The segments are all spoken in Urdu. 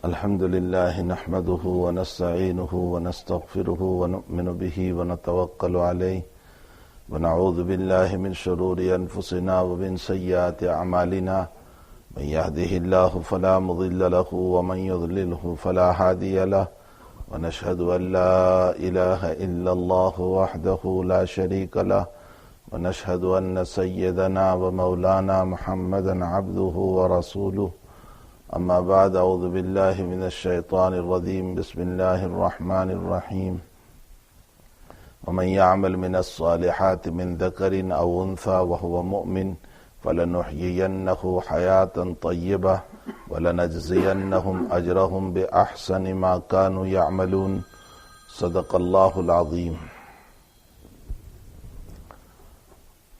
الحمد لله نحمده ونستعينه ونستغفره ونؤمن به ونتوكل عليه ونعوذ بالله من شرور أنفسنا ومن سيئات أعمالنا من يهده الله فلا مضل له ومن يضلله فلا هادي له ونشهد أن لا إله إلا الله وحده لا شريك له ونشهد أن سيدنا ومولانا محمدا عبده ورسوله أما بعد أعوذ بالله من الشيطان الرجيم بسم الله الرحمن الرحيم ومن يعمل من الصالحات من ذكر أو أنثى وهو مؤمن فلنحيينه حياة طيبة ولنجزينهم أجرهم بأحسن ما كانوا يعملون صدق الله العظيم۔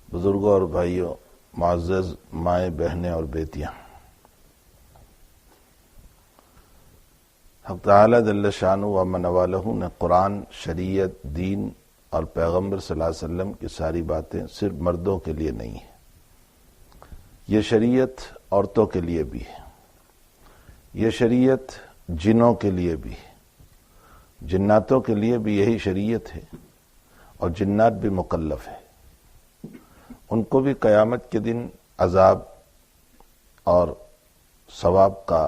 بزرگوں اور بھائیوں، معزز مائیں بہنیں اور بیٹیاں، حق تعالی جل شانہ و من والہ نے قرآن، شریعت، دین اور پیغمبر صلی اللہ علیہ وسلم کی ساری باتیں صرف مردوں کے لیے نہیں ہیں، یہ شریعت عورتوں کے لیے بھی ہے، یہ شریعت جنوں کے لیے بھی ہے، جناتوں کے لیے بھی یہی شریعت ہے، اور جنات بھی مکلف ہے، ان کو بھی قیامت کے دن عذاب اور ثواب کا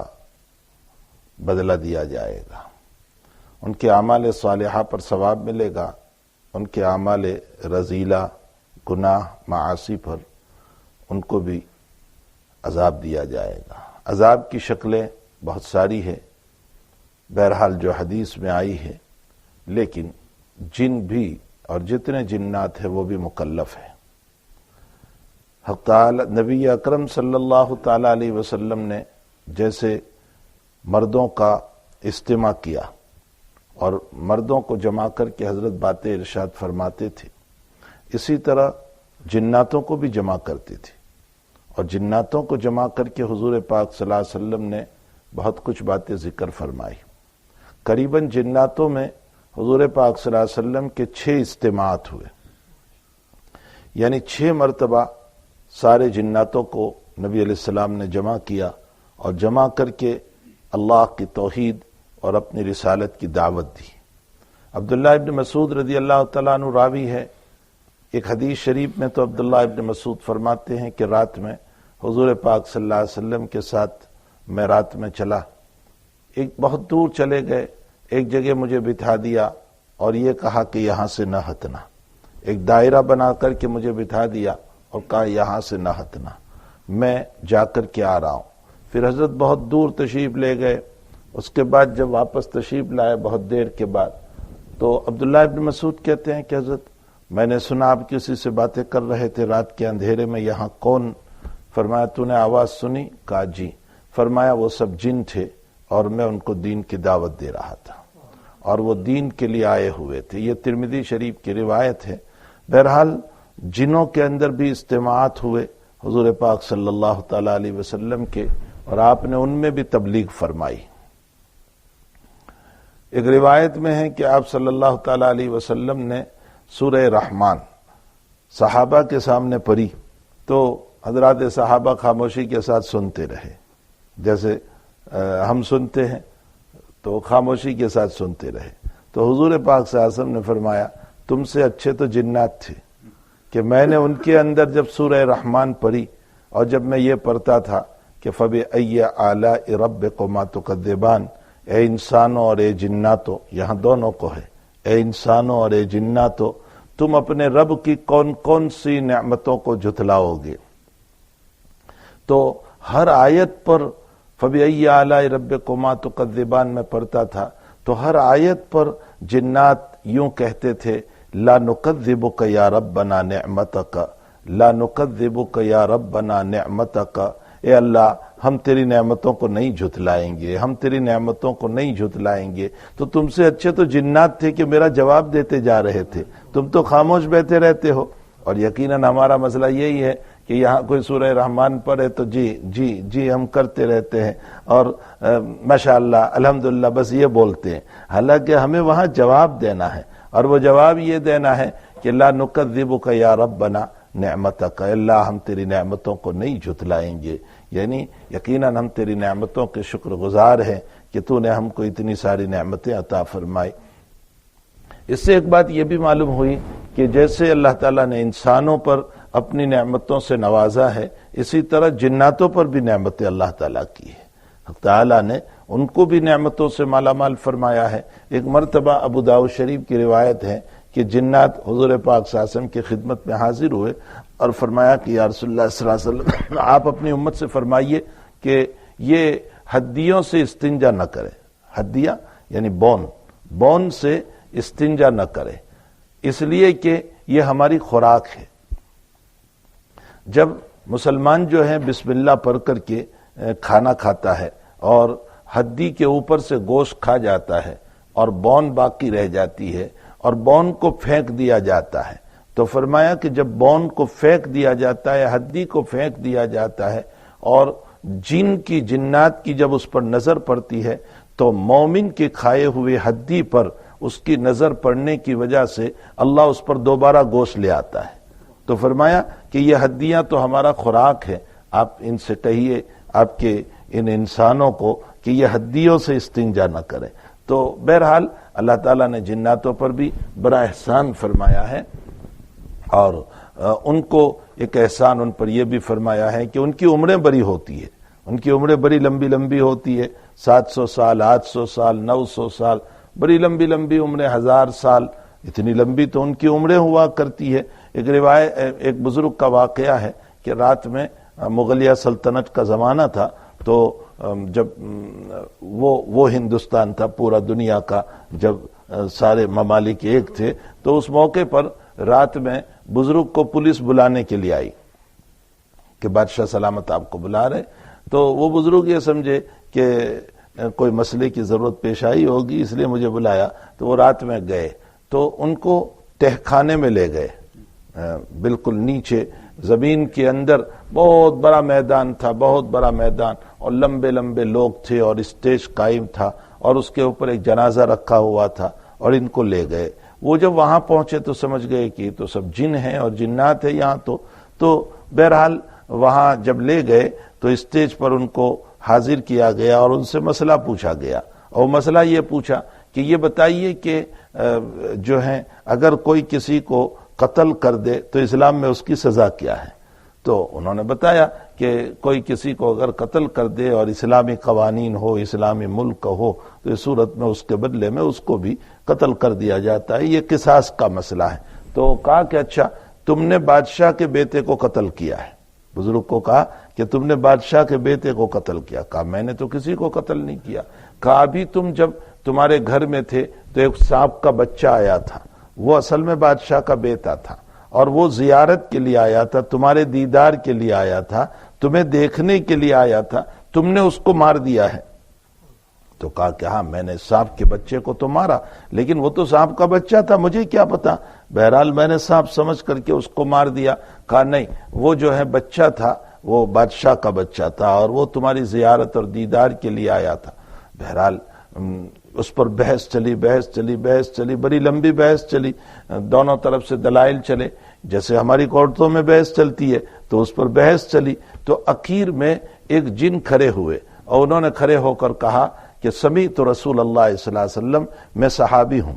بدلہ دیا جائے گا۔ ان کے اعمال صالحہ پر ثواب ملے گا، ان کے اعمال رذیلہ، گناہ، معاصی پر ان کو بھی عذاب دیا جائے گا۔ عذاب کی شکلیں بہت ساری ہیں، بہرحال جو حدیث میں آئی ہے، لیکن جن بھی اور جتنے جنات ہیں وہ بھی مکلف ہیں۔ حق تعالی نبی اکرم صلی اللہ تعالی علیہ وسلم نے جیسے مردوں کا اجتماع کیا اور مردوں کو جمع کر کے حضرت باتیں ارشاد فرماتے تھے، اسی طرح جناتوں کو بھی جمع کرتے تھے، اور جناتوں کو جمع کر کے حضور پاک صلی اللہ علیہ وسلم نے بہت کچھ باتیں ذکر فرمائی۔ قریباً جناتوں میں حضور پاک صلی اللہ علیہ وسلم کے 6 اجتماعات ہوئے، یعنی 6 مرتبہ سارے جناتوں کو نبی علیہ السلام نے جمع کیا اور جمع کر کے اللہ کی توحید اور اپنی رسالت کی دعوت دی۔ عبداللہ ابن مسعود رضی اللہ تعالیٰ عنہ راوی ہے، ایک حدیث شریف میں تو عبداللہ ابن مسعود فرماتے ہیں کہ رات میں حضور پاک صلی اللہ علیہ وسلم کے ساتھ میں رات میں چلا، ایک بہت دور چلے گئے، ایک جگہ مجھے بٹھا دیا اور یہ کہا کہ یہاں سے نہ ہٹنا، ایک دائرہ بنا کر کے مجھے بٹھا دیا اور کہا یہاں سے نہ ہٹنا، میں جا کر کے آ رہا ہوں۔ پھر حضرت بہت دور تشریف لے گئے، اس کے بعد جب واپس تشریف لائے بہت دیر کے بعد، تو عبداللہ ابن مسعود کہتے ہیں کہ حضرت میں نے سنا آپ کسی سے باتیں کر رہے تھے رات کے اندھیرے میں، یہاں کون؟ فرمایا تو نے آواز سنی؟ کہا جی۔ فرمایا وہ سب جن تھے اور میں ان کو دین کی دعوت دے رہا تھا، اور وہ دین کے لیے آئے ہوئے تھے۔ یہ ترمذی شریف کی روایت ہے۔ بہرحال جنوں کے اندر بھی اجتماعات ہوئے حضور پاک صلی اللہ تعالی علیہ وسلم کے، اور آپ نے ان میں بھی تبلیغ فرمائی۔ ایک روایت میں ہے کہ آپ صلی اللہ تعالی علیہ وسلم نے سورہ رحمان صحابہ کے سامنے پڑھی تو حضرات صحابہ خاموشی کے ساتھ سنتے رہے، جیسے ہم سنتے ہیں تو خاموشی کے ساتھ سنتے رہے۔ تو حضور پاک صلی اللہ علیہ وسلم نے فرمایا تم سے اچھے تو جنات تھے کہ میں نے ان کے اندر جب سورہ رحمان پڑھی اور جب میں یہ پڑھتا تھا کہ فَبِأَيِّ آلَاءِ رَبِّكُمَا تُكَذِّبَانِ، اے انسانوں اور اے جناتوں، یہاں دونوں کو ہے، اے انسانوں اور اے جناتوں، تم اپنے رب کی کون کون سی نعمتوں کو جھٹلاؤ گے۔ تو ہر آیت پر فَبِأَيِّ آلَاءِ رَبِّكُمَا تُكَذِّبَانِ میں پڑھتا تھا تو ہر آیت پر جنات یوں کہتے تھے لا نکذبک یا ربنا نعمتک، لا نکذبک یا ربنا نعمتک، اے اللہ ہم تیری نعمتوں کو نہیں جھٹلائیں گے، ہم تیری نعمتوں کو نہیں جھٹلائیں گے۔ تو تم سے اچھے تو جنات تھے کہ میرا جواب دیتے جا رہے تھے، تم تو خاموش بیٹھے رہتے ہو۔ اور یقیناً ہمارا مسئلہ یہی ہے کہ یہاں کوئی سورہ رحمان پڑھے تو جی جی جی ہم کرتے رہتے ہیں، اور ماشاءاللہ الحمدللہ بس یہ بولتے ہیں، حالانکہ ہمیں وہاں جواب دینا ہے، اور وہ جواب یہ دینا ہے کہ لا نکذبک یا ربنا نعمتک، اللہ ہم تیری نعمتوں کو نہیں جھٹلائیں گے، یعنی یقیناً ہم تیری نعمتوں کے شکر گزار ہیں کہ تو نے ہم کو اتنی ساری نعمتیں عطا فرمائی۔ اس سے ایک بات یہ بھی معلوم ہوئی کہ جیسے اللہ تعالیٰ نے انسانوں پر اپنی نعمتوں سے نوازا ہے، اسی طرح جناتوں پر بھی نعمتیں اللہ تعالیٰ کی ہے۔ اللہ تعالیٰ نے ان کو بھی نعمتوں سے مالا مال فرمایا ہے۔ ایک مرتبہ ابو داؤد شریف کی روایت ہے کہ جنات حضور پاک صلی اللہ علیہ وسلم کی خدمت میں حاضر ہوئے اور فرمایا کہ یا رسول اللہ صلی اللہ علیہ وسلم، آپ اپنی امت سے فرمائیے کہ یہ ہڈیوں سے استنجا نہ کرے۔ ہڈیاں یعنی بون سے استنجا نہ کرے، اس لیے کہ یہ ہماری خوراک ہے۔ جب مسلمان جو ہے بسم اللہ پڑھ کر کے کھانا کھاتا ہے اور ہڈی کے اوپر سے گوشت کھا جاتا ہے اور بون باقی رہ جاتی ہے اور بون کو پھینک دیا جاتا ہے، تو فرمایا کہ جب بون کو پھینک دیا جاتا ہے، ہڈی کو پھینک دیا جاتا ہے اور جنات کی جب اس پر نظر پڑتی ہے تو مومن کے کھائے ہوئے ہڈی پر اس کی نظر پڑنے کی وجہ سے اللہ اس پر دوبارہ گوشت لے آتا ہے۔ تو فرمایا کہ یہ ہڈیاں تو ہمارا خوراک ہے، آپ ان سے کہیے آپ کے ان انسانوں کو کہ یہ ہڈیوں سے استنجا نہ کریں۔ تو بہرحال اللہ تعالیٰ نے جناتوں پر بھی بڑا احسان فرمایا ہے، اور ان کو ایک احسان ان پر یہ بھی فرمایا ہے کہ ان کی عمریں بڑی ہوتی ہے، ان کی عمریں بڑی لمبی لمبی ہوتی ہے، 700 سال 800 سال 900 سال، بڑی لمبی لمبی عمریں، 1000 سال، اتنی لمبی تو ان کی عمریں ہوا کرتی ہے۔ ایک بزرگ کا واقعہ ہے کہ رات میں مغلیہ سلطنت کا زمانہ تھا، تو جب وہ ہندوستان تھا پورا دنیا کا، جب سارے ممالک ایک تھے، تو اس موقع پر رات میں بزرگ کو پولیس بلانے کے لیے آئی کہ بادشاہ سلامت آپ کو بلا رہے۔ تو وہ بزرگ یہ سمجھے کہ کوئی مسئلے کی ضرورت پیش آئی ہوگی، اس لیے مجھے بلایا، تو وہ رات میں گئے تو ان کو تہخانے میں لے گئے، بالکل نیچے زمین کے اندر بہت بڑا میدان تھا، بہت بڑا میدان، اور لمبے لمبے لوگ تھے اور اسٹیج قائم تھا اور اس کے اوپر ایک جنازہ رکھا ہوا تھا، اور ان کو لے گئے۔ وہ جب وہاں پہنچے تو سمجھ گئے کہ تو سب جن ہیں اور جنات ہیں یہاں، تو بہرحال وہاں جب لے گئے تو اسٹیج پر ان کو حاضر کیا گیا اور ان سے مسئلہ پوچھا گیا، اور مسئلہ یہ پوچھا کہ یہ بتائیے کہ جو ہے اگر کوئی کسی کو قتل کر دے تو اسلام میں اس کی سزا کیا ہے؟ تو انہوں نے بتایا کہ کوئی کسی کو اگر قتل کر دے اور اسلامی قوانین ہو، اسلامی ملک ہو، تو اس صورت میں اس کے بدلے میں اس کو بھی قتل کر دیا جاتا ہے، یہ قصاص کا مسئلہ ہے۔ تو کہا کہ اچھا تم نے بادشاہ کے بیٹے کو قتل کیا ہے۔ بزرگ کو کہا کہ تم نے بادشاہ کے بیٹے کو قتل کیا۔ کہا میں نے تو کسی کو قتل نہیں کیا۔ کہا ابھی تم جب تمہارے گھر میں تھے تو ایک سانپ کا بچہ آیا تھا، وہ اصل میں بادشاہ کا بیٹا تھا، اور وہ زیارت کے لیے آیا تھا، تمہارے دیدار کے لیے آیا تھا، تمہیں دیکھنے کے لیے آیا تھا، تم نے اس کو مار دیا ہے۔ تو کہا کہ ہاں میں نے سانپ کے بچے کو تو مارا، لیکن وہ تو سانپ کا بچہ تھا، مجھے کیا پتا، بہرحال میں نے سانپ سمجھ کر کے اس کو مار دیا۔ کہا نہیں، وہ جو ہے بچہ تھا وہ بادشاہ کا بچہ تھا، اور وہ تمہاری زیارت اور دیدار کے لیے آیا تھا۔ بہرحال اس پر بحث چلی، بڑی لمبی بحث چلی، دونوں طرف سے دلائل چلے، جیسے ہماری کورٹوں میں بحث چلتی ہے تو اس پر بحث چلی۔ تو اخیر میں ایک جن کھڑے ہوئے اور انہوں نے کھڑے ہو کر کہا کہ سمیعت رسول اللہ صلی اللہ علیہ وسلم، میں صحابی ہوں،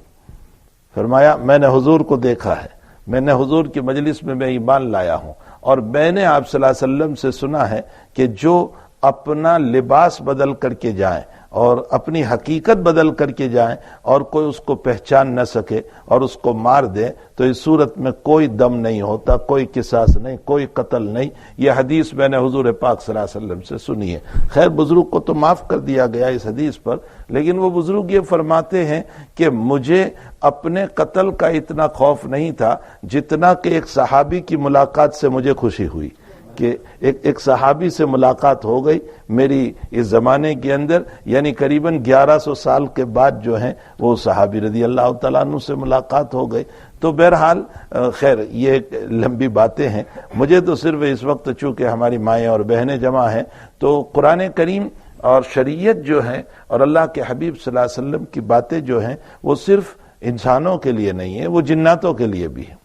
فرمایا میں نے حضور کو دیکھا ہے، میں نے حضور کی مجلس میں ایمان لایا ہوں، اور میں نے آپ صلی اللہ علیہ وسلم سے سنا ہے کہ جو اپنا لباس بدل کر کے جائیں اور اپنی حقیقت بدل کر کے جائیں اور کوئی اس کو پہچان نہ سکے اور اس کو مار دے تو اس صورت میں کوئی دم نہیں ہوتا، کوئی قصاص نہیں، کوئی قتل نہیں۔ یہ حدیث میں نے حضور پاک صلی اللہ علیہ وسلم سے سنی ہے۔ خیر بزرگ کو تو معاف کر دیا گیا اس حدیث پر، لیکن وہ بزرگ یہ فرماتے ہیں کہ مجھے اپنے قتل کا اتنا خوف نہیں تھا جتنا کہ ایک صحابی کی ملاقات سے مجھے خوشی ہوئی، کہ ایک صحابی سے ملاقات ہو گئی میری اس زمانے کے اندر، یعنی قریباً 1100 سال کے بعد جو ہیں وہ صحابی رضی اللہ تعالیٰ عنہ سے ملاقات ہو گئی۔ تو بہرحال خیر یہ ایک لمبی باتیں ہیں، مجھے تو صرف اس وقت چونکہ ہماری مائیں اور بہنیں جمع ہیں تو قرآن کریم اور شریعت جو ہے اور اللہ کے حبیب صلی اللہ علیہ وسلم کی باتیں جو ہیں وہ صرف انسانوں کے لیے نہیں ہیں، وہ جناتوں کے لیے بھی ہیں،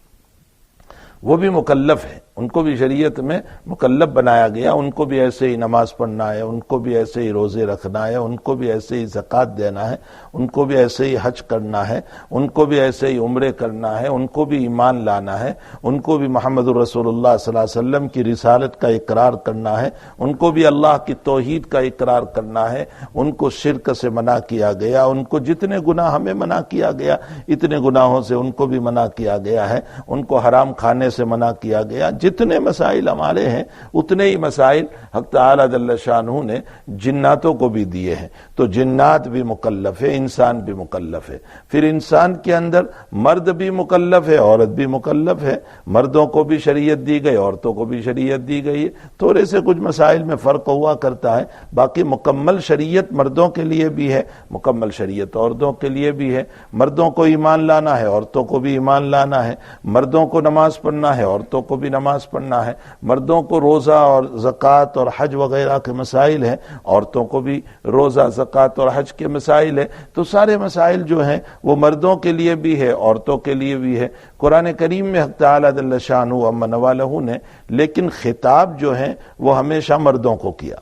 وہ بھی مکلف ہیں۔ ان کو بھی شریعت میں مکلف بنایا گیا، ان کو بھی ایسے ہی نماز پڑھنا ہے، ان کو بھی ایسے ہی روزے رکھنا ہے، ان کو بھی ایسے ہی زکوٰۃ دینا ہے، ان کو بھی ایسے ہی حج کرنا ہے، ان کو بھی ایسے ہی عمرے کرنا ہے، ان کو بھی ایمان لانا ہے، ان کو بھی محمد رسول اللہ صلی اللہ علیہ وسلم کی رسالت کا اقرار کرنا ہے، ان کو بھی اللہ کی توحید کا اقرار کرنا ہے، ان کو شرک سے منع کیا گیا، ان کو جتنے گناہ ہمیں منع کیا گیا اتنے گناہوں سے ان کو بھی منع کیا گیا ہے، ان کو حرام کھانے سے منع کیا گیا۔ جتنے مسائل ہمارے ہیں اتنے ہی مسائل حق تعالی جل شانہ نے جناتوں کو بھی دیے ہیں، تو جنات بھی مکلف ہے، انسان بھی مکلف ہے۔ پھر انسان کے اندر مرد بھی مکلف ہے، عورت بھی مکلف ہے، مردوں کو بھی شریعت دی گئی، عورتوں کو بھی شریعت دی گئی ہے، تھوڑے سے کچھ مسائل میں فرق ہوا کرتا ہے، باقی مکمل شریعت مردوں کے لیے بھی ہے، مکمل شریعت عورتوں کے لیے بھی ہے۔ مردوں کو ایمان لانا ہے، عورتوں کو بھی ایمان لانا ہے، مردوں کو نماز پڑھنا ہے، عورتوں کو بھی نماز پڑھنا ہے، مردوں کو روزہ اور زکوٰۃ اور حج وغیرہ کے مسائل ہیں، عورتوں کو بھی روزہ زکوٰۃ اور حج کے مسائل ہیں، تو سارے مسائل جو ہیں وہ مردوں کے لیے بھی ہے، عورتوں کے لیے بھی ہے۔ قرآن کریم میں حق تعالی جل شانہ ومن والہ نے لیکن خطاب جو ہیں وہ ہمیشہ مردوں کو کیا،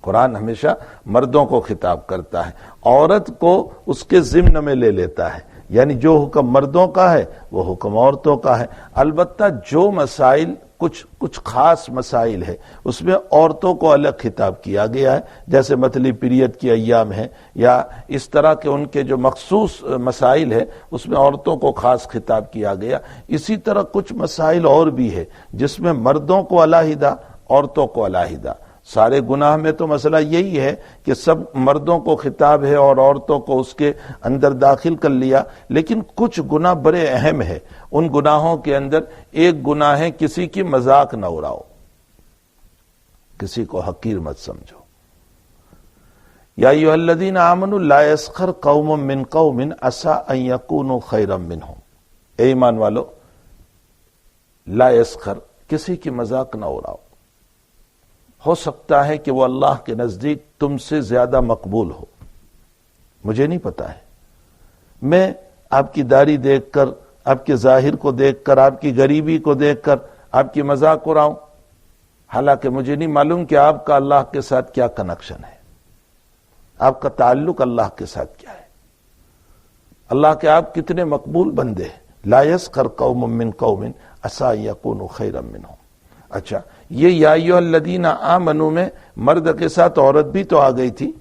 قرآن ہمیشہ مردوں کو خطاب کرتا ہے، عورت کو اس کے ضمن میں لے لیتا ہے، یعنی جو حکم مردوں کا ہے وہ حکم عورتوں کا ہے۔ البتہ جو مسائل کچھ خاص مسائل ہے اس میں عورتوں کو الگ خطاب کیا گیا ہے، جیسے متلی پیریڈ کی ایام ہیں یا اس طرح کے ان کے جو مخصوص مسائل ہے اس میں عورتوں کو خاص خطاب کیا گیا۔ اسی طرح کچھ مسائل اور بھی ہے جس میں مردوں کو علیحدہ، عورتوں کو علیحدہ۔ سارے گناہ میں تو مسئلہ یہی ہے کہ سب مردوں کو خطاب ہے اور عورتوں کو اس کے اندر داخل کر لیا، لیکن کچھ گناہ بڑے اہم ہے۔ ان گناہوں کے اندر ایک گناہ ہے کسی کی مذاق نہ اڑاؤ، کسی کو حقیر مت سمجھو۔ یا ایھا الذین آمنوا لا یسخر قوم من قوم عسى ان یکونوا خیرا منہم، اے ایمان والو لا یسخر، کسی کی مذاق نہ اڑاؤ، ہو سکتا ہے کہ وہ اللہ کے نزدیک تم سے زیادہ مقبول ہو، مجھے نہیں پتا ہے، میں آپ کی داڑھی دیکھ کر، آپ کے ظاہر کو دیکھ کر، آپ کی غریبی کو دیکھ کر آپ کی مذاق اڑاؤں، حالانکہ مجھے نہیں معلوم کہ آپ کا اللہ کے ساتھ کیا کنیکشن ہے، آپ کا تعلق اللہ کے ساتھ کیا ہے، اللہ کے آپ کتنے مقبول بندے ہیں۔ لا یسخر قوم من قوم عسى ان یکونوا خیرا منہم۔ اچھا، یہ یا ایھا الذین آمنوا میں مرد کے ساتھ عورت بھی تو آ گئی تھی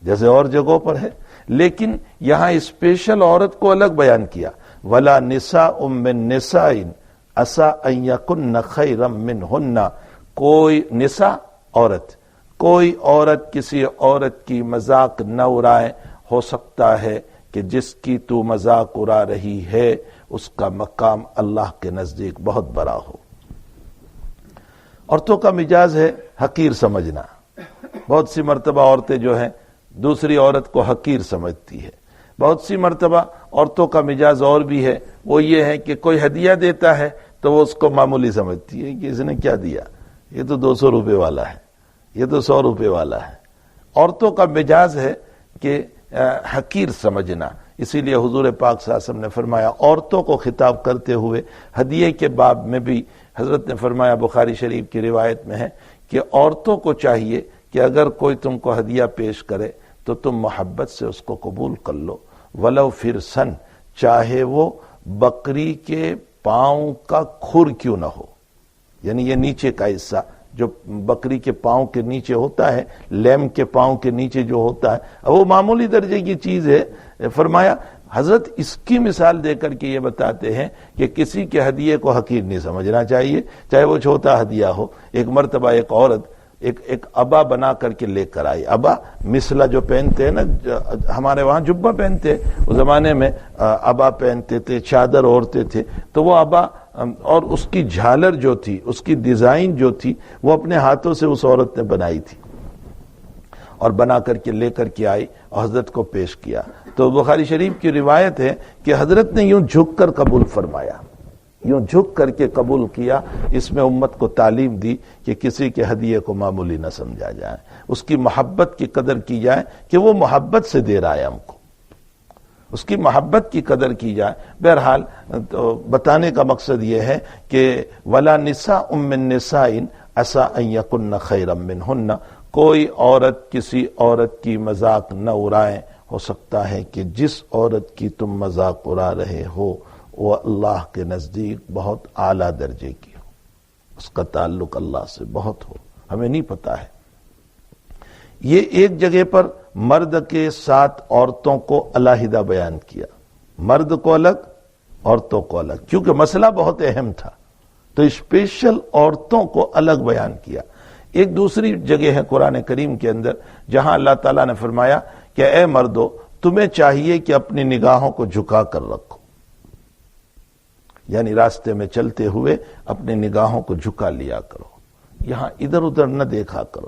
جیسے اور جگہوں پر ہے، لیکن یہاں اسپیشل عورت کو الگ بیان کیا، ولا نساء من نساء عسى ان یکن خیرا منہن، کوئی نساء عورت، کوئی عورت کسی عورت کی مذاق نہ اڑائے، ہو سکتا ہے کہ جس کی تو مذاق اڑا رہی ہے اس کا مقام اللہ کے نزدیک بہت بڑا ہو۔ عورتوں کا مزاج ہے حقیر سمجھنا، بہت سی مرتبہ عورتیں جو ہیں دوسری عورت کو حقیر سمجھتی ہے، بہت سی مرتبہ عورتوں کا مزاج اور بھی ہے، وہ یہ ہے کہ کوئی ہدیہ دیتا ہے تو وہ اس کو معمولی سمجھتی ہے کہ اس نے کیا دیا، یہ تو 200 روپے والا ہے، یہ تو 100 روپے والا ہے۔ عورتوں کا مزاج ہے کہ حقیر سمجھنا، اسی لیے حضور پاک صلی اللہ علیہ وسلم نے فرمایا، عورتوں کو خطاب کرتے ہوئے ہدیے کے باب میں بھی حضرت نے فرمایا، بخاری شریف کی روایت میں ہے کہ عورتوں کو چاہیے کہ اگر کوئی تم کو ہدیہ پیش کرے تو تم محبت سے اس کو قبول کر لو، ولو فرسن، چاہے وہ بکری کے پاؤں کا کھر کیوں نہ ہو، یعنی یہ نیچے کا حصہ جو بکری کے پاؤں کے نیچے ہوتا ہے، لیم کے پاؤں کے نیچے جو ہوتا ہے، وہ معمولی درجے کی چیز ہے۔ فرمایا حضرت اس کی مثال دے کر کے یہ بتاتے ہیں کہ کسی کے ہدیے کو حقیر نہیں سمجھنا چاہیے، چاہے وہ چھوٹا ہدیہ ہو۔ ایک مرتبہ ایک عورت ایک ابا بنا کر کے لے کر آئی، ابا مثلا جو پہنتے ہیں نا، ہمارے وہاں جبہ پہنتے، اس زمانے میں ابا پہنتے تھے، چادر اوڑھتے تھے، تو وہ ابا اور اس کی جھالر جو تھی، اس کی ڈیزائن جو تھی، وہ اپنے ہاتھوں سے اس عورت نے بنائی تھی اور بنا کر کے لے کر کے آئی اور حضرت کو پیش کیا۔ تو بخاری شریف کی روایت ہے کہ حضرت نے یوں جھک کر قبول فرمایا، یوں جھک کر کے قبول کیا۔ اس میں امت کو تعلیم دی کہ کسی کے ہدیے کو معمولی نہ سمجھا جائے، اس کی محبت کی قدر کی جائے کہ وہ محبت سے دے رہا ہے ہم کو۔ اس کی محبت کی قدر کی جائے. بہرحال تو بتانے کا مقصد یہ ہے کہ ولا نساء من نساء عسى ان يكن خيرا منهن، کوئی عورت کسی عورت کی مذاق نہ اڑائے، ہو سکتا ہے کہ جس عورت کی تم مذاق اڑا رہے ہو وہ اللہ کے نزدیک بہت اعلیٰ درجے کی ہو، اس کا تعلق اللہ سے بہت ہو، ہمیں نہیں پتا ہے. یہ ایک جگہ پر مرد کے ساتھ عورتوں کو علیحدہ بیان کیا، مرد کو الگ عورتوں کو الگ، کیونکہ مسئلہ بہت اہم تھا تو اسپیشل عورتوں کو الگ بیان کیا. ایک دوسری جگہ ہے قرآن کریم کے اندر جہاں اللہ تعالیٰ نے فرمایا کہ اے مردو تمہیں چاہیے کہ اپنی نگاہوں کو جھکا کر رکھو، یعنی راستے میں چلتے ہوئے اپنی نگاہوں کو جھکا لیا کرو، یہاں ادھر ادھر نہ دیکھا کرو.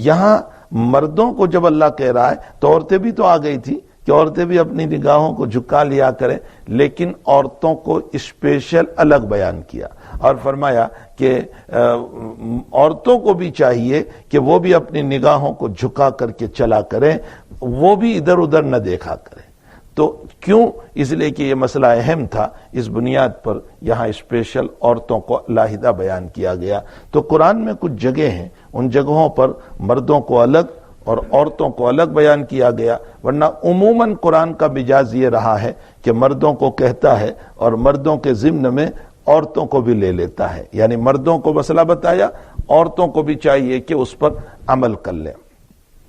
یہاں مردوں کو جب اللہ کہہ رہا ہے تو عورتیں بھی تو آ گئی تھی کہ عورتیں بھی اپنی نگاہوں کو جھکا لیا کریں، لیکن عورتوں کو اسپیشل الگ بیان کیا اور فرمایا کہ عورتوں کو بھی چاہیے کہ وہ بھی اپنی نگاہوں کو جھکا کر کے چلا کریں، وہ بھی ادھر ادھر نہ دیکھا کریں. تو کیوں؟ اس لیے کہ یہ مسئلہ اہم تھا، اس بنیاد پر یہاں اسپیشل عورتوں کو علیحدہ بیان کیا گیا. تو قرآن میں کچھ جگہ ہیں، ان جگہوں پر مردوں کو الگ اور عورتوں کو الگ بیان کیا گیا، ورنہ عموماً قرآن کا مزاج یہ رہا ہے کہ مردوں کو کہتا ہے اور مردوں کے ضمن میں عورتوں کو بھی لے لیتا ہے، یعنی مردوں کو مسئلہ بتایا، عورتوں کو بھی چاہیے کہ اس پر عمل کر لیں.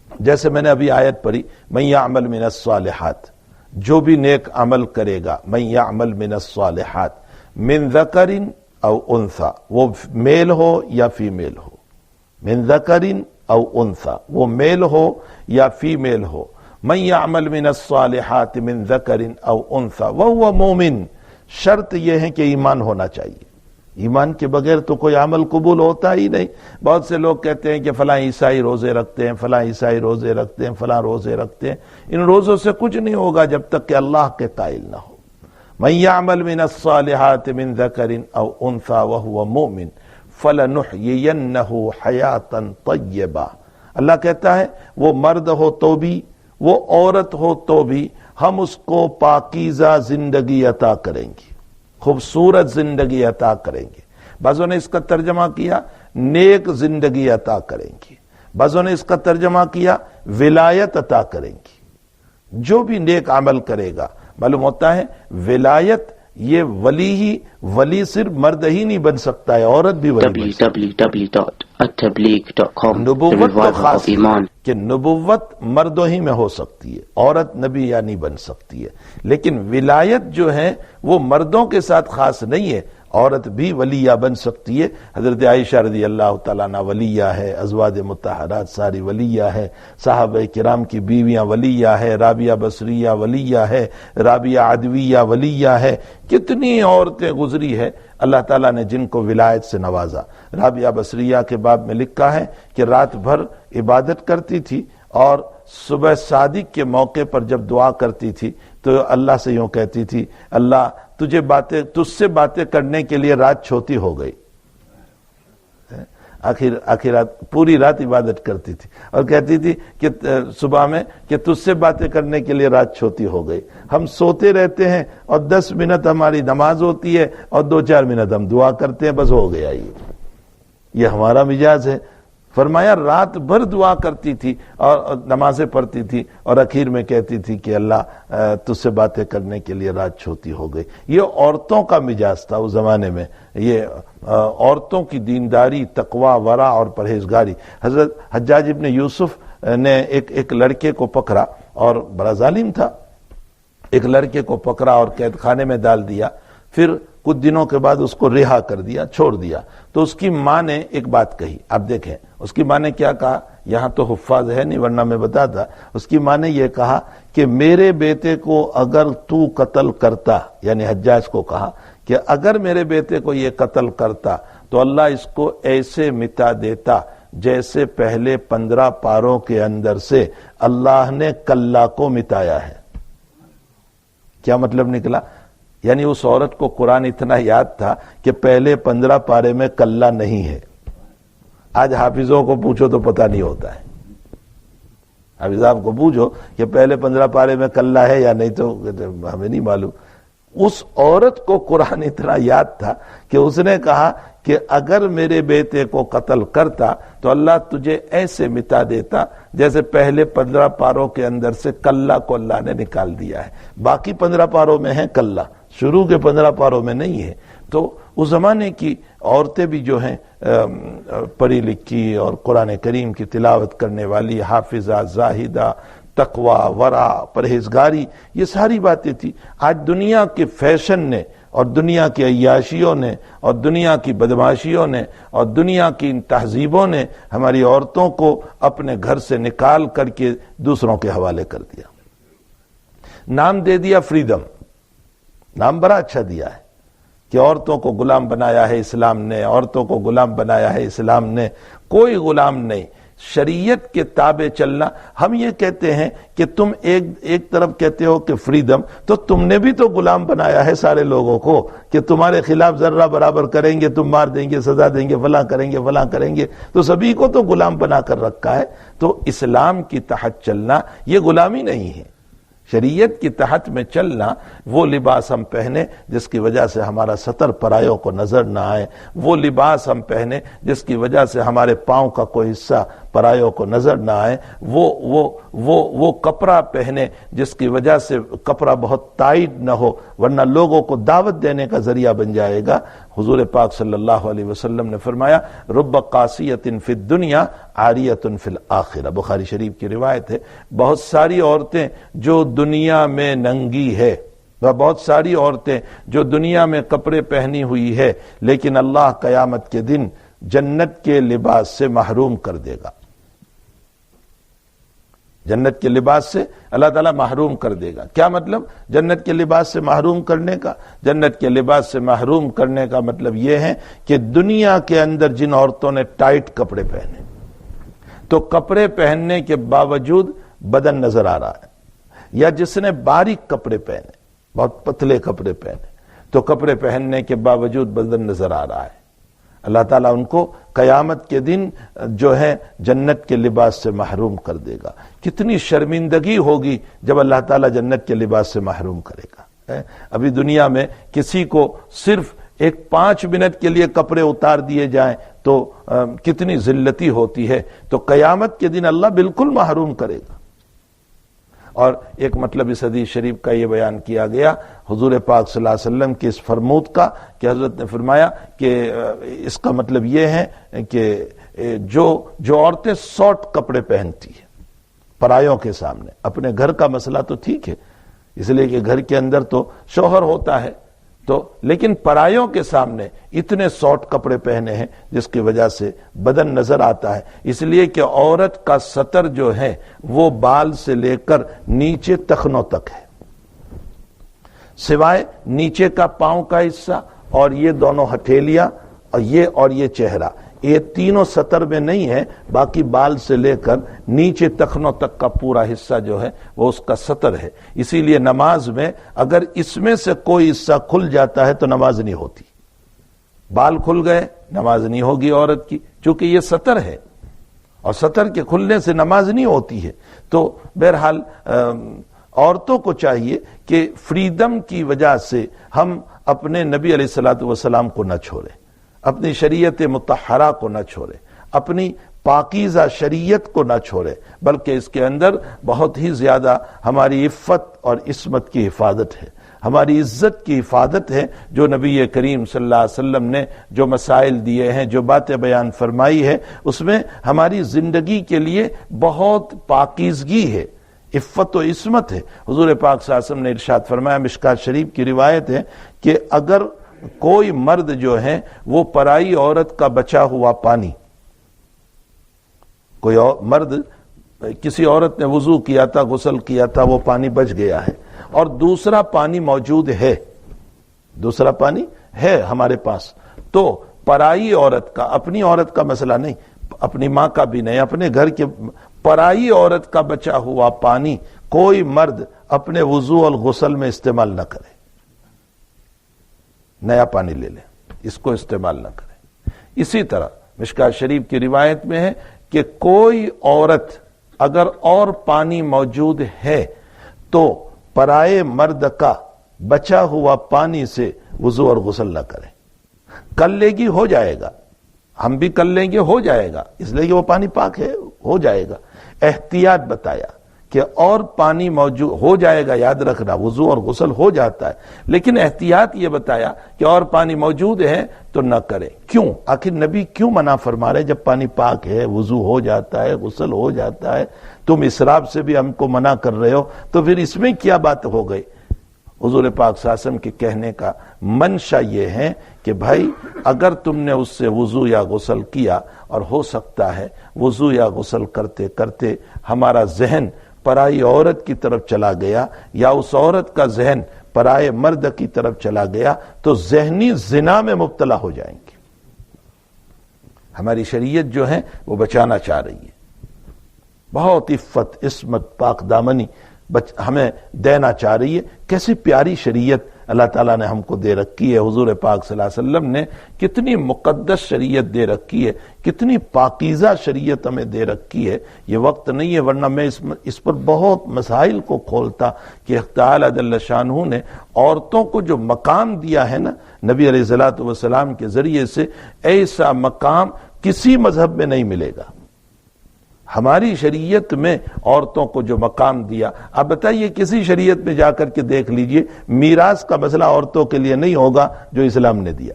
جیسے میں نے ابھی آیت پڑھی من یعمل من الصالحات، جو بھی نیک عمل کرے گا، من یعمل من الصالحات من ذکر او انثی، وہ میل ہو یا فیمیل ہو، من ذکر او انثی، وہ میل ہو یا فیمیل ہو، من یعمل من الصالحات من ذکر او انثی وہو مومن، شرط یہ ہے کہ ایمان ہونا چاہیے. ایمان کے بغیر تو کوئی عمل قبول ہوتا ہی نہیں. بہت سے لوگ کہتے ہیں کہ فلاں عیسائی روزے رکھتے ہیں، فلاں عیسائی روزے رکھتے ہیں، فلاں روزے رکھتے ہیں. ان روزوں سے کچھ نہیں ہوگا جب تک کہ اللہ کے قائل نہ ہو. من یعمل من الصالحات من ذکر او انثی وہو مومن فلنحیینہ حیاتا طیبہ. اللہ کہتا ہے وہ مرد ہو تو بھی، وہ عورت ہو تو بھی، ہم اس کو پاکیزہ زندگی عطا کریں گے، خوبصورت زندگی عطا کریں گے. بعضوں نے اس کا ترجمہ کیا نیک زندگی عطا کریں گے، بعضوں نے اس کا ترجمہ کیا ولایت عطا کریں گے. جو بھی نیک عمل کرے گا، معلوم ہوتا ہے ولایت یہ ولی صرف مرد ہی نہیں بن سکتا ہے، عورت بھی ولی بن سکتا ہے. www.attableek.com نبوت تو خاص کہ نبوت مردوں ہی میں ہو سکتی ہے، عورت نبی یا نہیں بن سکتی ہے. لیکن ولایت جو ہے وہ مردوں کے ساتھ خاص نہیں ہے، عورت بھی ولیہ بن سکتی ہے. حضرت عائشہ رضی اللہ تعالیٰ عنہ ولیہ ہے، ازواج مطہرات ساری ولیہ ہے، صحابہ کرام کی بیویاں ولیہ ہے، رابعہ بصریہ ولیہ ہے، رابعہ عدویہ ولیہ ہے. کتنی عورتیں گزری ہے اللہ تعالیٰ نے جن کو ولایت سے نوازا. رابعہ بصریہ کے باب میں لکھا ہے کہ رات بھر عبادت کرتی تھی اور صبح صادق کے موقع پر جب دعا کرتی تھی تو اللہ سے یوں کہتی تھی اللہ تجھ سے باتیں کرنے کے لیے رات چھوٹی ہو گئی. آخر رات پوری رات عبادت کرتی تھی اور کہتی تھی کہ صبح میں کہ تجھ سے باتیں کرنے کے لیے رات چھوٹی ہو گئی. ہم سوتے رہتے ہیں اور 10 منٹ ہماری نماز ہوتی ہے اور 2-4 منٹ ہم دعا کرتے ہیں، بس ہو گیا. یہ ہمارا مزاج ہے. فرمایا رات بھر دعا کرتی تھی اور نمازیں پڑھتی تھی اور اخیر میں کہتی تھی کہ اللہ تجھ سے باتیں کرنے کے لیے رات چھوٹی ہو گئی. یہ عورتوں کا مزاج تھا اس زمانے میں، یہ عورتوں کی دینداری، تقوی، ورع اور پرہیزگاری. حضرت حجاج ابن یوسف نے ایک لڑکے کو پکڑا اور بڑا ظالم تھا، ایک لڑکے کو پکڑا اور قید خانے میں ڈال دیا. پھر کچھ دنوں کے بعد اس کو رہا کر دیا، چھوڑ دیا. تو اس کی ماں نے ایک بات کہی، آپ دیکھیں اس کی ماں نے کیا کہا. یہاں تو حفاظ ہے نہیں ورنہ میں بتاتا. اس کی ماں نے یہ کہا کہ میرے بیٹے کو اگر تو قتل کرتا، یعنی حجاج کو کہا کہ اگر میرے بیٹے کو یہ قتل کرتا تو اللہ اس کو ایسے مٹا دیتا جیسے پہلے 15 پاروں کے اندر سے اللہ نے کلّا کو مٹایا ہے. کیا مطلب نکلا؟ یعنی اس عورت کو قرآن اتنا یاد تھا کہ پہلے 15 پارے میں کلّا نہیں ہے. آج حافظوں کو پوچھو تو پتہ نہیں ہوتا ہے. اب اس آپ کو پوچھو کہ پہلے 15 پارے میں کلّا ہے یا نہیں تو ہمیں نہیں معلوم. اس عورت کو قرآن اتنا یاد تھا کہ اس نے کہا کہ اگر میرے بیٹے کو قتل کرتا تو اللہ تجھے ایسے مٹا دیتا جیسے پہلے 15 پاروں کے اندر سے کلّا کو اللہ نے نکال دیا ہے. باقی 15 پاروں میں ہے کلّا، شروع کے 15 پاروں میں نہیں ہے. تو اس زمانے کی عورتیں بھی جو ہیں پڑھی لکھی اور قرآن کریم کی تلاوت کرنے والی، حافظہ، زاہدہ، تقوی، ورع، پرہیزگاری، یہ ساری باتیں تھی. آج دنیا کے فیشن نے اور دنیا کی عیاشیوں نے اور دنیا کی بدماشیوں نے اور دنیا کی ان تہذیبوں نے ہماری عورتوں کو اپنے گھر سے نکال کر کے دوسروں کے حوالے کر دیا. نام دے دیا فریڈم، نام بڑا اچھا دیا ہے کہ عورتوں کو غلام بنایا ہے اسلام نے، عورتوں کو غلام بنایا ہے اسلام نے. کوئی غلام نہیں، شریعت کے تابع چلنا. ہم یہ کہتے ہیں کہ تم ایک طرف کہتے ہو کہ فریڈم، تو تم نے بھی تو غلام بنایا ہے سارے لوگوں کو کہ تمہارے خلاف ذرہ برابر کریں گے، تم مار دیں گے، سزا دیں گے، فلاں کریں گے، فلاں کریں گے. تو سبھی کو تو غلام بنا کر رکھا ہے. تو اسلام کی تحت چلنا یہ غلامی نہیں ہے. شریعت کی تحت میں چلنا، وہ لباس ہم پہنے جس کی وجہ سے ہمارا سطر پرایوں کو نظر نہ آئے، وہ لباس ہم پہنے جس کی وجہ سے ہمارے پاؤں کا کوئی حصہ پرایوں کو نظر نہ آئے، وہ کپڑا پہنے جس کی وجہ سے کپڑا بہت ٹائٹ نہ ہو ورنہ لوگوں کو دعوت دینے کا ذریعہ بن جائے گا. حضور پاک صلی اللہ علیہ وسلم نے فرمایا رب قاسیۃ فی الدنیا عاریۃ فی الآخرہ، بخاری شریف کی روایت ہے. بہت ساری عورتیں جو دنیا میں ننگی ہے، بہت ساری عورتیں جو دنیا میں کپڑے پہنی ہوئی ہے، لیکن اللہ قیامت کے دن جنت کے لباس سے محروم کر دے گا. جنت کے لباس سے اللہ تعالیٰ محروم کر دے گا. کیا مطلب جنت کے لباس سے محروم کرنے کا؟ جنت کے لباس سے محروم کرنے کا مطلب یہ ہے کہ دنیا کے اندر جن عورتوں نے ٹائٹ کپڑے پہنے تو کپڑے پہننے کے باوجود بدن نظر آ رہا ہے، یا جس نے باریک کپڑے پہنے، بہت پتلے کپڑے پہنے تو کپڑے پہننے کے باوجود بدن نظر آ رہا ہے، اللہ تعالیٰ ان کو قیامت کے دن جو ہے جنت کے لباس سے محروم کر دے گا. کتنی شرمندگی ہوگی جب اللہ تعالیٰ جنت کے لباس سے محروم کرے گا. ابھی دنیا میں کسی کو صرف 5 منٹ کے لیے کپڑے اتار دیے جائیں تو کتنی ذلتی ہوتی ہے، تو قیامت کے دن اللہ بالکل محروم کرے گا. اور ایک مطلب اس حدیث شریف کا یہ بیان کیا گیا حضور پاک صلی اللہ علیہ وسلم کی اس فرمود کا کہ حضرت نے فرمایا کہ اس کا مطلب یہ ہے کہ جو عورتیں سوٹ کپڑے پہنتی ہیں پرایوں کے سامنے، اپنے گھر کا مسئلہ تو ٹھیک ہے اس لیے کہ گھر کے اندر تو شوہر ہوتا ہے، تو لیکن پرایوں کے سامنے اتنے سوٹ کپڑے پہنے ہیں جس کی وجہ سے بدن نظر آتا ہے. اس لیے کہ عورت کا سطر جو ہے وہ بال سے لے کر نیچے ٹخنوں تک ہے، سوائے نیچے کا پاؤں کا حصہ اور یہ دونوں ہتھیلیاں اور یہ چہرہ، یہ تینوں سطر میں نہیں ہے. باقی بال سے لے کر نیچے ٹخنوں تک کا پورا حصہ جو ہے وہ اس کا سطر ہے. اسی لیے نماز میں اگر اس میں سے کوئی حصہ کھل جاتا ہے تو نماز نہیں ہوتی. بال کھل گئے نماز نہیں ہوگی عورت کی، چونکہ یہ سطر ہے اور سطر کے کھلنے سے نماز نہیں ہوتی ہے. تو بہرحال عورتوں کو چاہیے کہ فریڈم کی وجہ سے ہم اپنے نبی علیہ الصلوۃ والسلام کو نہ چھوڑیں، اپنی شریعت مطہرہ کو نہ چھوڑے، اپنی پاکیزہ شریعت کو نہ چھوڑے، بلکہ اس کے اندر بہت ہی زیادہ ہماری عفت اور عصمت کی حفاظت ہے، ہماری عزت کی حفاظت ہے. جو نبی کریم صلی اللہ علیہ وسلم نے جو مسائل دیے ہیں، جو باتیں بیان فرمائی ہے، اس میں ہماری زندگی کے لیے بہت پاکیزگی ہے، عفت و عصمت ہے. حضور پاک صلی اللہ علیہ وسلم نے ارشاد فرمایا، مشکات شریف کی روایت ہے کہ اگر کوئی مرد جو ہے وہ پرائی عورت کا بچا ہوا پانی، کوئی مرد کسی عورت نے وضو کیا تھا، غسل کیا تھا، وہ پانی بچ گیا ہے اور دوسرا پانی موجود ہے، دوسرا پانی ہے ہمارے پاس، تو پرائی عورت کا، اپنی عورت کا مسئلہ نہیں، اپنی ماں کا بھی نہیں، اپنے گھر کے، پرائی عورت کا بچا ہوا پانی کوئی مرد اپنے وضو اور غسل میں استعمال نہ کرے، نیا پانی لے لیں، اس کو استعمال نہ کریں. اسی طرح مشکات شریف کی روایت میں ہے کہ کوئی عورت اگر اور پانی موجود ہے تو پرائے مرد کا بچا ہوا پانی سے وضو اور غسل نہ کرے. کر لے گی ہو جائے گا، ہم بھی کر لیں گے ہو جائے گا، اس لیے کہ وہ پانی پاک ہے ہو جائے گا. احتیاط بتایا کہ اور پانی موجود ہو جائے گا، یاد رکھنا وضو اور غسل ہو جاتا ہے، لیکن احتیاط یہ بتایا کہ اور پانی موجود ہے تو نہ کرے. کیوں؟ آخر نبی کیوں منع فرما رہے؟ جب پانی پاک ہے، وضو ہو جاتا ہے، غسل ہو جاتا ہے، تم اسراف سے بھی ہم کو منع کر رہے ہو، تو پھر اس میں کیا بات ہو گئی؟ حضور پاک صلی اللہ علیہ وسلم کے کہنے کا منشا یہ ہے کہ بھائی اگر تم نے اس سے وضو یا غسل کیا، اور ہو سکتا ہے وضو یا غسل کرتے کرتے ہمارا ذہن پرائی عورت کی طرف چلا گیا، یا اس عورت کا ذہن پرائے مرد کی طرف چلا گیا، تو ذہنی زنا میں مبتلا ہو جائیں گے. ہماری شریعت جو ہے وہ بچانا چاہ رہی ہے، بہت عفت عصمت پاک دامنی ہمیں دینا چاہ رہی ہے. کیسی پیاری شریعت اللہ تعالیٰ نے ہم کو دے رکھی ہے. حضور پاک صلی اللہ علیہ وسلم نے کتنی مقدس شریعت دے رکھی ہے، کتنی پاکیزہ شریعت ہمیں دے رکھی ہے. یہ وقت نہیں ہے، ورنہ میں اس پر بہت مسائل کو کھولتا کہ تعالیٰ جل شانہ نے عورتوں کو جو مقام دیا ہے نا نبی علیہ الصلوۃ والسلام کے ذریعے سے، ایسا مقام کسی مذہب میں نہیں ملے گا. ہماری شریعت میں عورتوں کو جو مقام دیا، آپ بتائیے کسی شریعت میں جا کر کے دیکھ لیجئے میراث کا مسئلہ عورتوں کے لیے نہیں ہوگا جو اسلام نے دیا.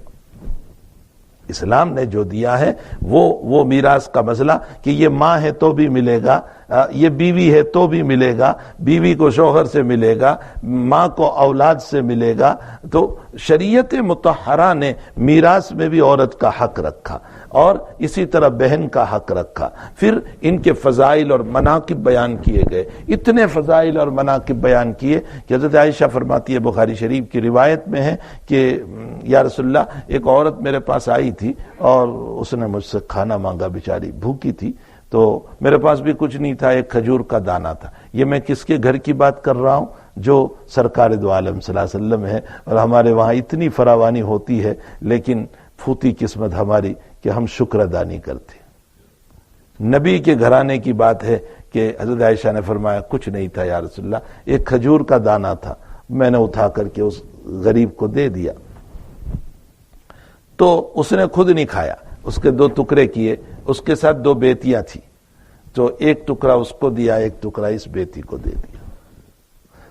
اسلام نے جو دیا ہے وہ میراث کا مسئلہ کہ یہ ماں ہے تو بھی ملے گا، یہ بیوی ہے تو بھی ملے گا، بیوی کو شوہر سے ملے گا، ماں کو اولاد سے ملے گا. تو شریعت مطہرہ نے میراث میں بھی عورت کا حق رکھا، اور اسی طرح بہن کا حق رکھا. پھر ان کے فضائل اور مناقب بیان کیے گئے، اتنے فضائل اور مناقب بیان کیے کہ حضرت عائشہ فرماتی ہے، بخاری شریف کی روایت میں ہے کہ یا رسول اللہ، ایک عورت میرے پاس آئی تھی اور اس نے مجھ سے کھانا مانگا، بیچاری بھوکی تھی، تو میرے پاس بھی کچھ نہیں تھا، ایک کھجور کا دانہ تھا. یہ میں کس کے گھر کی بات کر رہا ہوں؟ جو سرکار دو عالم صلی اللہ علیہ وسلم ہے. اور ہمارے وہاں اتنی فراوانی ہوتی ہے، لیکن پھوتی قسمت ہماری کہ ہم شکر ادا نہیں کرتے. نبی کے گھرانے کی بات ہے کہ حضرت عائشہ نے فرمایا کچھ نہیں تھا یا رسول اللہ، ایک کھجور کا دانہ تھا، میں نے اٹھا کر کے اس غریب کو دے دیا. تو اس نے خود نہیں کھایا، اس کے 2 ٹکڑے کیے، اس کے ساتھ 2 بیٹیاں تھیں، تو ایک ٹکڑا اس کو دیا، ایک ٹکڑا اس بیٹی کو دے دیا.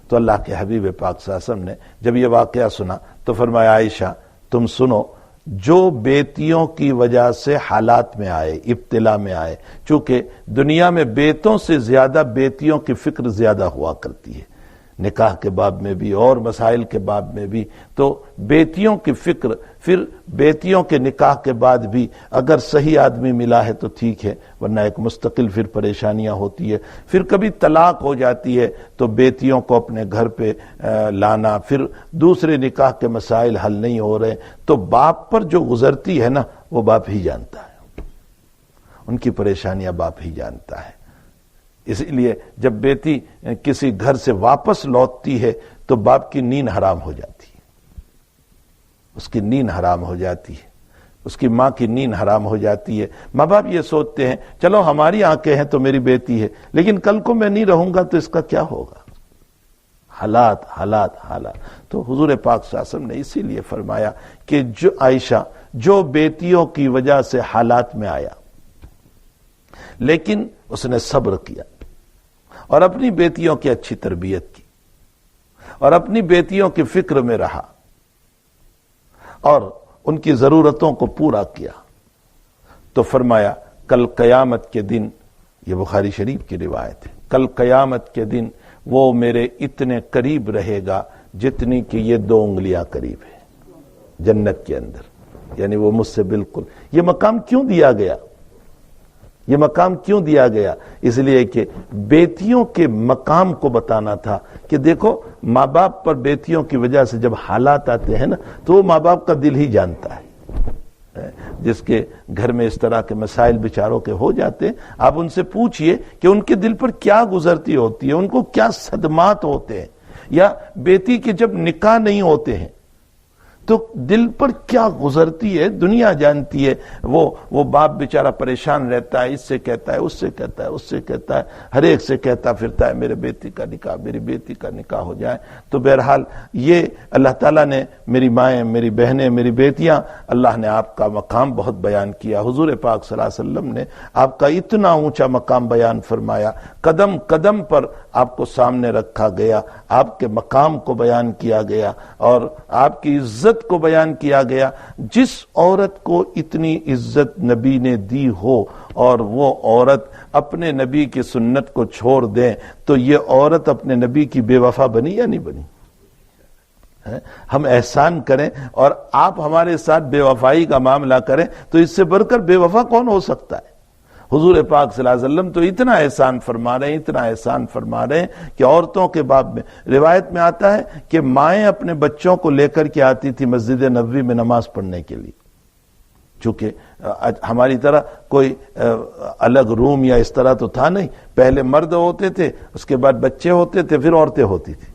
تو اللہ کے حبیب پاک صلی اللہ علیہ وسلم نے جب یہ واقعہ سنا تو فرمایا عائشہ تم سنو، جو بیٹیوں کی وجہ سے حالات میں آئے، ابتلا میں آئے، چونکہ دنیا میں بیٹوں سے زیادہ بیٹیوں کی فکر زیادہ ہوا کرتی ہے، نکاح کے باب میں بھی اور مسائل کے باب میں بھی. تو بیٹیوں کی فکر، پھر بیٹیوں کے نکاح کے بعد بھی اگر صحیح آدمی ملا ہے تو ٹھیک ہے، ورنہ ایک مستقل پھر پریشانیاں ہوتی ہے. پھر کبھی طلاق ہو جاتی ہے تو بیٹیوں کو اپنے گھر پہ لانا، پھر دوسرے نکاح کے مسائل حل نہیں ہو رہے تو باپ پر جو گزرتی ہے نا وہ باپ ہی جانتا ہے، ان کی پریشانیاں باپ ہی جانتا ہے. اس لیے جب بیٹی کسی گھر سے واپس لوٹتی ہے تو باپ کی نیند حرام ہو جاتی ہے، اس کی نیند حرام ہو جاتی ہے، اس کی ماں کی نیند حرام ہو جاتی ہے. ماں باپ یہ سوچتے ہیں چلو ہماری آنکھیں ہیں تو میری بیٹی ہے، لیکن کل کو میں نہیں رہوں گا تو اس کا کیا ہوگا؟ حالات حالات حالات. تو حضور پاک صلی اللہ علیہ وسلم نے اسی لیے فرمایا کہ جو عائشہ جو بیٹیوں کی وجہ سے حالات میں آیا لیکن اس نے صبر کیا اور اپنی بیٹیوں کی اچھی تربیت کی اور اپنی بیٹیوں کی فکر میں رہا اور ان کی ضرورتوں کو پورا کیا، تو فرمایا کل قیامت کے دن، یہ بخاری شریف کی روایت ہے، کل قیامت کے دن وہ میرے اتنے قریب رہے گا جتنی کہ یہ 2 انگلیاں قریب ہے جنت کے اندر. یعنی وہ مجھ سے بالکل. یہ مقام کیوں دیا گیا؟ یہ مقام کیوں دیا گیا؟ اس لیے کہ بیٹیوں کے مقام کو بتانا تھا کہ دیکھو ماں باپ پر بیٹیوں کی وجہ سے جب حالات آتے ہیں نا تو وہ ماں باپ کا دل ہی جانتا ہے. جس کے گھر میں اس طرح کے مسائل بیچاروں کے ہو جاتے ہیں، آپ ان سے پوچھئے کہ ان کے دل پر کیا گزرتی ہوتی ہے، ان کو کیا صدمات ہوتے ہیں. یا بیٹی کے جب نکاح نہیں ہوتے ہیں تو دل پر کیا گزرتی ہے دنیا جانتی ہے. وہ باپ بیچارہ پریشان رہتا ہے، اس سے کہتا ہے، اس سے کہتا ہے، اس سے کہتا ہے، ہر ایک سے کہتا پھرتا ہے میرے بیٹی کا نکاح، میری بیٹی کا نکاح ہو جائے. تو بہرحال یہ اللہ تعالیٰ نے، میری مائیں، میری بہنیں، میری بیٹیاں، اللہ نے آپ کا مقام بہت بیان کیا. حضور پاک صلی اللہ علیہ وسلم نے آپ کا اتنا اونچا مقام بیان فرمایا، قدم قدم پر آپ کو سامنے رکھا گیا، آپ کے مقام کو بیان کیا گیا اور آپ کی عزت کو بیان کیا گیا. جس عورت کو اتنی عزت نبی نے دی ہو اور وہ عورت اپنے نبی کی سنت کو چھوڑ دیں تو یہ عورت اپنے نبی کی بے وفا بنی یا نہیں بنی؟ ہم احسان کریں اور آپ ہمارے ساتھ بے وفائی کا معاملہ کریں تو اس سے بڑھ کر بے وفا کون ہو سکتا ہے؟ حضور پاک صلی اللہ علیہ وسلم تو اتنا احسان فرما رہے ہیں، اتنا احسان فرما رہے ہیں کہ عورتوں کے باب میں روایت میں آتا ہے کہ مائیں اپنے بچوں کو لے کر کے آتی تھی مسجد نبوی میں نماز پڑھنے کے لیے. چونکہ ہماری طرح کوئی الگ روم یا اس طرح تو تھا نہیں، پہلے مرد ہوتے تھے، اس کے بعد بچے ہوتے تھے، پھر عورتیں ہوتی تھی.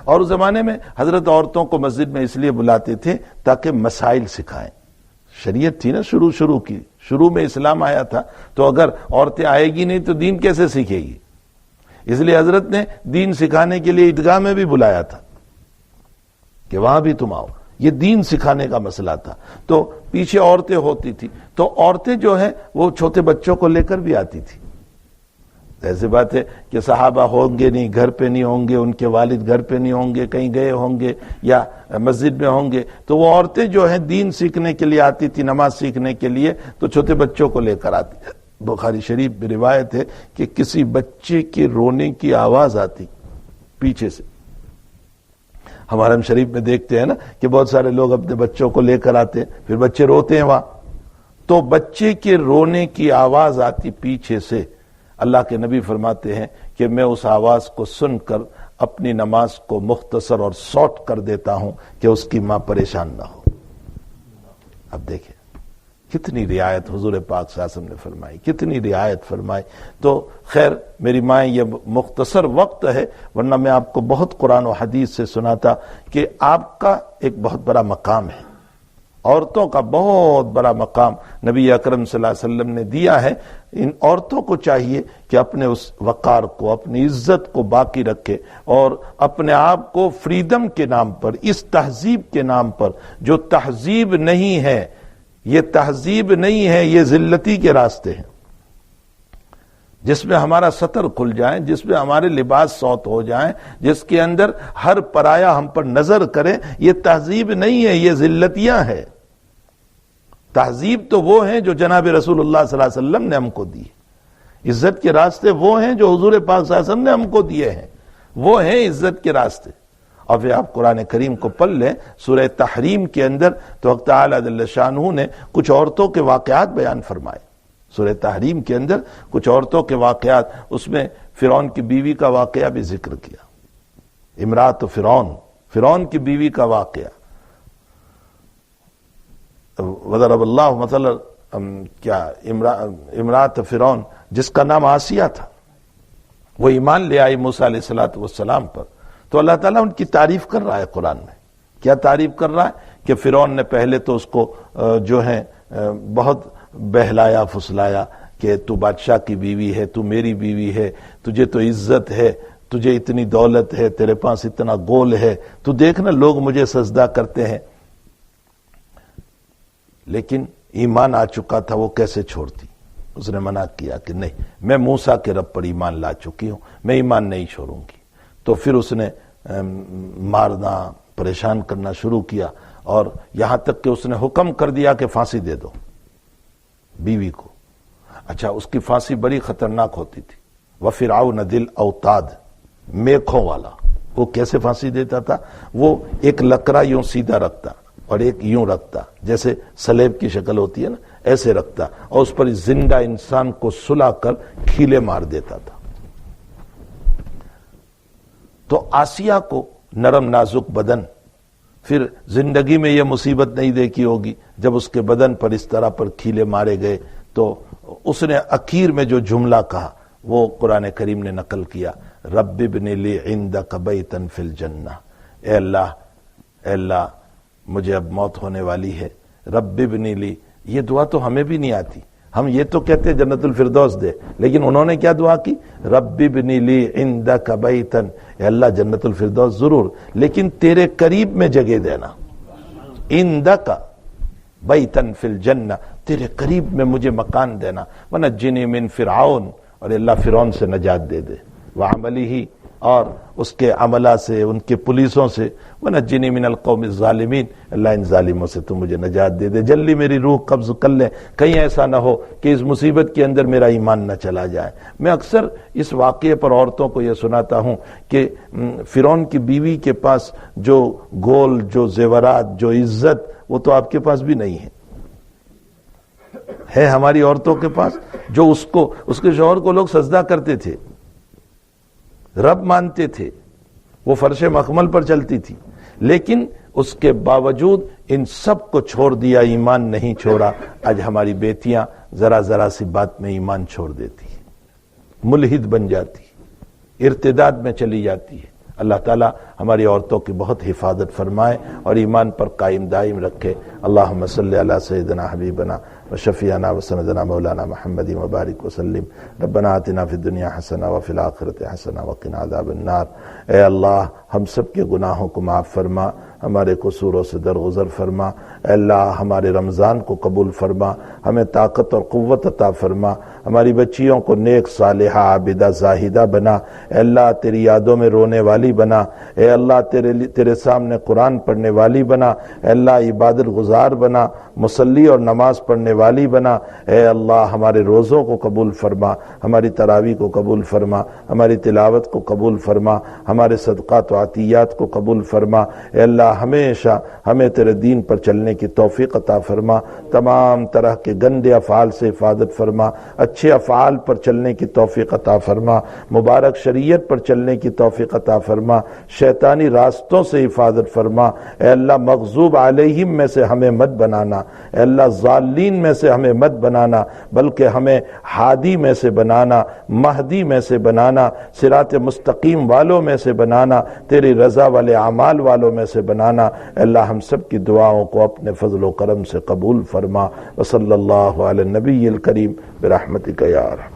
اور اس زمانے میں حضرت عورتوں کو مسجد میں اس لیے بلاتے تھے تاکہ مسائل سکھائیں. شریعت تھی نا شروع میں اسلام آیا تھا، تو اگر عورتیں آئے گی نہیں تو دین کیسے سیکھے گی؟ اس لیے حضرت نے دین سکھانے کے لیے عیدگاہ میں بھی بلایا تھا کہ وہاں بھی تم آؤ. یہ دین سکھانے کا مسئلہ تھا. تو پیچھے عورتیں ہوتی تھی، تو عورتیں جو ہیں وہ چھوٹے بچوں کو لے کر بھی آتی تھی. ایسی بات ہے کہ صحابہ ہوں گے نہیں، گھر پہ نہیں ہوں گے، ان کے والد گھر پہ نہیں ہوں گے، کہیں گئے ہوں گے یا مسجد میں ہوں گے، تو وہ عورتیں جو ہیں دین سیکھنے کے لیے آتی تھی، نماز سیکھنے کے لیے، تو چھوٹے بچوں کو لے کر آتی. بخاری شریف میں روایت ہے کہ کسی بچے کے رونے کی آواز آتی پیچھے سے. ہم حرم شریف میں دیکھتے ہیں نا کہ بہت سارے لوگ اپنے بچوں کو لے کر آتے ہیں، پھر بچے روتے ہیں وہاں، تو بچے کے رونے کی آواز آتی پیچھے سے. اللہ کے نبی فرماتے ہیں کہ میں اس آواز کو سن کر اپنی نماز کو مختصر اور شارٹ کر دیتا ہوں کہ اس کی ماں پریشان نہ ہو. اب دیکھیں کتنی رعایت حضور پاک صلی اللہ علیہ وسلم نے فرمائی، کتنی رعایت فرمائی. تو خیر میری مائیں، یہ مختصر وقت ہے ورنہ میں آپ کو بہت قرآن و حدیث سے سناتا کہ آپ کا ایک بہت بڑا مقام ہے، عورتوں کا بہت بڑا مقام نبی اکرم صلی اللہ علیہ وسلم نے دیا ہے. ان عورتوں کو چاہیے کہ اپنے اس وقار کو، اپنی عزت کو باقی رکھے اور اپنے آپ کو فریڈم کے نام پر، اس تہذیب کے نام پر جو تہذیب نہیں ہے، یہ تہذیب نہیں ہے، یہ ذلتی کے راستے ہیں، جس میں ہمارا سطر کھل جائیں، جس میں ہمارے لباس سوت ہو جائیں، جس کے اندر ہر پرایا ہم پر نظر کرے، یہ تہذیب نہیں ہے، یہ ذلتیاں ہے. تہذیب تو وہ ہیں جو جناب رسول اللہ صلی اللہ علیہ وسلم نے ہم کو دی. عزت کے راستے وہ ہیں جو حضور پاک صلی اللہ علیہ وسلم نے ہم کو دیے ہیں، وہ ہیں عزت کے راستے. اور پھر آپ قرآن کریم کو پڑھ لیں سورہ تحریم کے اندر تو حق تعالی جل شانہ نے کچھ عورتوں کے واقعات بیان فرمائے. سورہ تحریم کے اندر کچھ عورتوں کے واقعات، اس میں فرعون کی بیوی کا واقعہ بھی ذکر کیا. امرات فرعون کی بیوی کا واقعہ. وضرب اللہ مثلا کیا امرات فرعون جس کا نام آسیہ تھا، وہ ایمان لے آئی موسیٰ علیہ السلام پر. تو اللہ تعالیٰ ان کی تعریف کر رہا ہے قرآن میں. کیا تعریف کر رہا ہے کہ فرعون نے پہلے تو اس کو جو ہے بہت بہلایا پھسلایا کہ تو بادشاہ کی بیوی ہے، تو میری بیوی ہے، تجھے تو عزت ہے، تجھے اتنی دولت ہے، تیرے پاس اتنا گول ہے، تو دیکھنا لوگ مجھے سجدہ کرتے ہیں. لیکن ایمان آ چکا تھا، وہ کیسے چھوڑتی؟ اس نے منع کیا کہ نہیں، میں موسیٰ کے رب پر ایمان لا چکی ہوں، میں ایمان نہیں چھوڑوں گی. تو پھر اس نے مارنا، پریشان کرنا شروع کیا اور یہاں تک کہ اس نے حکم کر دیا کہ پھانسی دے دو بیوی کو. اچھا، اس کی پھانسی بڑی خطرناک ہوتی تھی. وَفِرْعَوْنَ ذِی الْأَوْتَادِ، میخوں والا. وہ کیسے پھانسی دیتا تھا؟ وہ ایک لکڑا یوں سیدھا رکھتا اور ایک یوں رکھتا، جیسے سلیب کی شکل ہوتی ہے نا، ایسے رکھتا اور اس پر زندہ انسان کو سلا کر کھیلے مار دیتا تھا. تو آسیہ کو نرم نازک بدن، پھر زندگی میں یہ مصیبت نہیں دیکھی ہوگی جب اس کے بدن پر اس طرح پر کھیلے مارے گئے. تو اس نے اخیر میں جو جملہ کہا وہ قرآن کریم نے نقل کیا، رب ابن لی عندک بیتا فی الجنہ. اے اللہ مجھے اب موت ہونے والی ہے، رب ابنی لی، یہ دعا تو ہمیں بھی نہیں آتی. ہم یہ تو کہتے ہیں جنت الفردوس دے، لیکن انہوں نے کیا دعا کی؟ رب ابنی لی عندک بیتا، اے اللہ جنت الفردوس ضرور، لیکن تیرے قریب میں جگہ دینا. عندک بیتا فی الجنہ، تیرے قریب میں مجھے مکان دینا. ونجنی من فرعون، اور اللہ فرعون سے نجات دے دے، وعملہ، اور اس کے عملہ سے، ان کے پولیسوں سے. ونجنی من القوم الظالمین، اللہ ان ظالموں سے تو مجھے نجات دے دے. جلدی میری روح قبض کر لے، کہیں ایسا نہ ہو کہ اس مصیبت کے اندر میرا ایمان نہ چلا جائے. میں اکثر اس واقعے پر عورتوں کو یہ سناتا ہوں کہ فرعون کی بیوی کے پاس جو گول، جو زیورات، جو عزت، وہ تو آپ کے پاس بھی نہیں ہے ہماری عورتوں کے پاس. جو اس کے شوہر کو لوگ سجدہ کرتے تھے، رب مانتے تھے، وہ فرش مخمل پر چلتی تھی، لیکن اس کے باوجود ان سب کو چھوڑ دیا، ایمان نہیں چھوڑا. آج ہماری بیٹیاں ذرا ذرا سی بات میں ایمان چھوڑ دیتی، ملحد بن جاتی، ارتداد میں چلی جاتی ہے. اللہ تعالیٰ ہماری عورتوں کی بہت حفاظت فرمائے اور ایمان پر قائم دائم رکھے. اللہم صلی علی سیدنا حبیبنا وشفیعنا وسندنا مولانا محمد وبارک وسلم. ربنا آتنا فی الدنیا حسنہ وفی الآخرۃ حسنہ وقنا عذاب النار. اے اللہ ہم سب کے گناہوں کو معاف فرما، ہمارے قصوروں سے درگزر فرما. اے اللہ ہمارے رمضان کو قبول فرما، ہمیں طاقت اور قوت عطا فرما، ہماری بچیوں کو نیک صالحہ عابدہ زاہدہ بنا. اے اللہ تیری یادوں میں رونے والی بنا. اے اللہ تیرے سامنے قرآن پڑھنے والی بنا. اے اللہ عبادت گزار بنا، مصلی اور نماز پڑھنے والی بنا. اے اللہ ہمارے روزوں کو قبول فرما، ہماری تراویح کو قبول فرما، ہماری تلاوت کو قبول فرما، ہمارے صدقات و عطیات کو قبول فرما. اے اللہ ہمیشہ ہمیں تیرے دین پر چلنے کی توفیق عطا فرما. تمام طرح کے گندے افعال سے حفاظت فرما، اچھے افعال پر چلنے کی توفیق عطا فرما، مبارک شریعت پر چلنے کی توفیق عطا فرما، شیطانی راستوں سے حفاظت فرما. اے اللہ مغضوب علیہم میں سے ہمیں مت بنانا، اے اللہ ضالین میں سے ہمیں مت بنانا، بلکہ ہمیں ہادی میں سے بنانا، مہدی میں سے بنانا، صراط مستقیم والوں میں سے بنانا، تیری رضا والے اعمال والوں میں سے بنانا. اے اللہ ہم سب کی دعاؤں کو اپنے فضل و کرم سے قبول فرما. وصلی اللہ علی النبی الکریم برحمتک یا ارحم.